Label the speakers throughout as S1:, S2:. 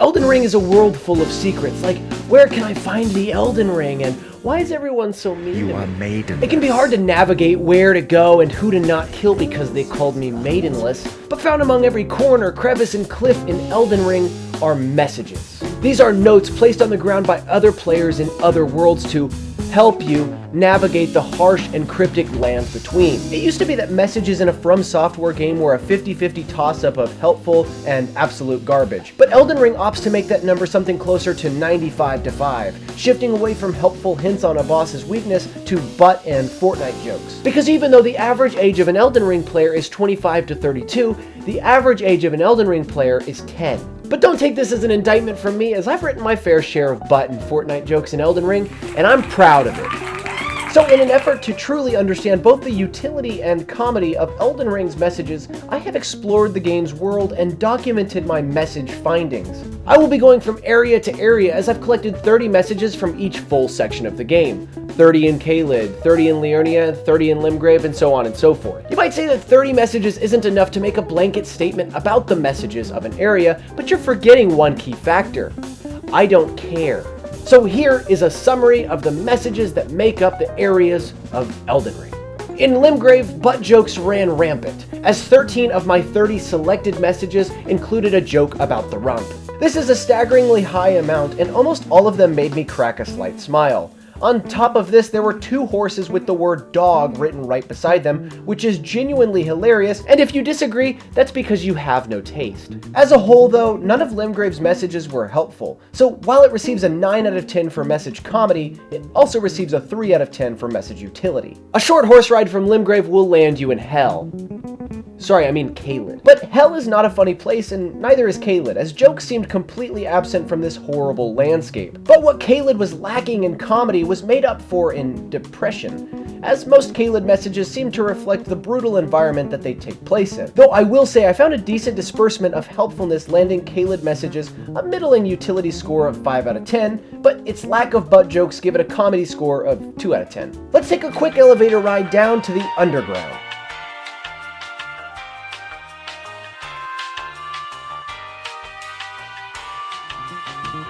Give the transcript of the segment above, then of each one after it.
S1: Elden Ring is a world full of secrets, like where can I find the Elden Ring and why is everyone so mean to me?
S2: You are maidenless.
S1: It can be hard to navigate where to go and who to not kill because they called me maidenless, but found among every corner, crevice, and cliff in Elden Ring are messages. These are notes placed on the ground by other players in other worlds to help you navigate the harsh and cryptic lands between. It used to be that messages in a From Software game were a 50-50 toss-up of helpful and absolute garbage. But Elden Ring opts to make that number something closer to 95-5, shifting away from helpful hints on a boss's weakness to butt and Fortnite jokes. Because even though the average age of an Elden Ring player is 25 to 32, the average age of an Elden Ring player is 10. But don't take this as an indictment from me, as I've written my fair share of butt and Fortnite jokes in Elden Ring, and I'm proud of it. So in an effort to truly understand both the utility and comedy of Elden Ring's messages, I have explored the game's world and documented my message findings. I will be going from area to area as I've collected 30 messages from each full section of the game. 30 in CAELID, 30 in LIURNIA, 30 in LIMGRAVE, and so on and so forth. You might say that 30 messages isn't enough to make a blanket statement about the messages of an area, but you're forgetting one key factor. I don't care. So here is a summary of the messages that make up the areas of Elden Ring. In LIMGRAVE, butt jokes ran rampant, as 13 of my 30 selected messages included a joke about the rump. This is a staggeringly high amount, and almost all of them made me crack a slight smile. On top of this, there were 2 horses with the word dog written right beside them, which is genuinely hilarious, and if you disagree, that's because you have no taste. As a whole though, none of LIMGRAVE's messages were helpful, so while it receives a 9 out of 10 for message comedy, it also receives a 3 out of 10 for message utility. A short horse ride from LIMGRAVE will land you in hell. Sorry, I mean CAELID. But hell is not a funny place, and neither is CAELID, as jokes seemed completely absent from this horrible landscape. But what CAELID was lacking in comedy was made up for in depression, as most CAELID messages seem to reflect the brutal environment that they take place in. Though I will say I found a decent disbursement of helpfulness landing CAELID messages a middling utility score of 5 out of 10, but its lack of butt jokes give it a comedy score of 2 out of 10. Let's take a quick elevator ride down to the underground.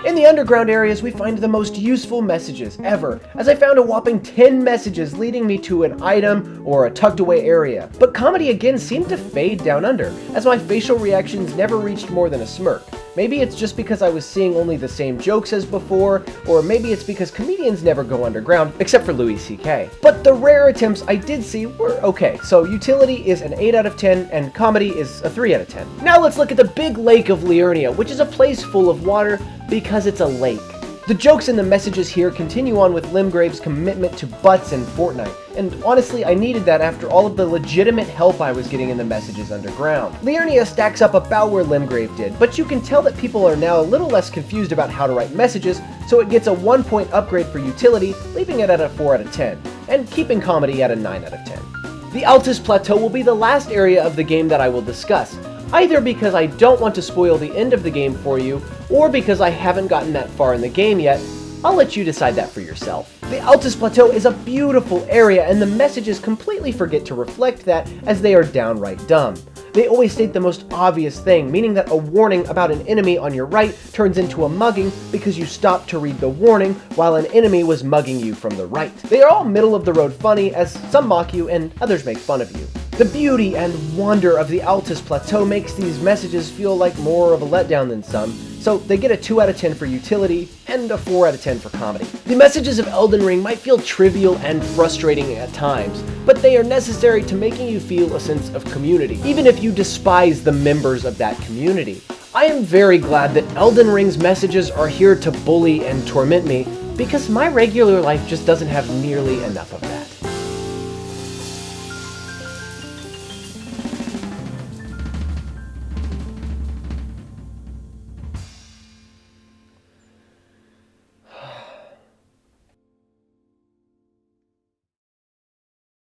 S1: In the underground areas, we find the most useful messages ever, as I found a whopping 10 messages leading me to an item or a tucked away area. But comedy again seemed to fade down under, as my facial reactions never reached more than a smirk. Maybe it's just because I was seeing only the same jokes as before, or maybe it's because comedians never go underground, except for Louis C.K. But the rare attempts I did see were okay, so utility is an 8 out of 10, and comedy is a 3 out of 10. Now let's look at the big lake of LIURNIA, which is a place full of water because it's a lake. The jokes and the messages here continue on with LIMGRAVE's commitment to butts and Fortnite, and honestly I needed that after all of the legitimate help I was getting in the messages underground. LIURNIA stacks up about where LIMGRAVE did, but you can tell that people are now a little less confused about how to write messages, so it gets a 1-point upgrade for utility, leaving it at a 4 out of 10, and keeping comedy at a 9 out of 10. The ALTUS Plateau will be the last area of the game that I will discuss, either because I don't want to spoil the end of the game for you, or because I haven't gotten that far in the game yet. I'll let you decide that for yourself. The ALTUS Plateau is a beautiful area, and the messages completely forget to reflect that, as they are downright dumb. They always state the most obvious thing, meaning that a warning about an enemy on your right turns into a mugging because you stopped to read the warning while an enemy was mugging you from the right. They are all middle-of-the-road funny, as some mock you and others make fun of you. The beauty and wonder of the ALTUS Plateau makes these messages feel like more of a letdown than some, so they get a 2 out of 10 for utility and a 4 out of 10 for comedy. The messages of Elden Ring might feel trivial and frustrating at times, but they are necessary to making you feel a sense of community, even if you despise the members of that community. I am very glad that Elden Ring's messages are here to bully and torment me, because my regular life just doesn't have nearly enough of them.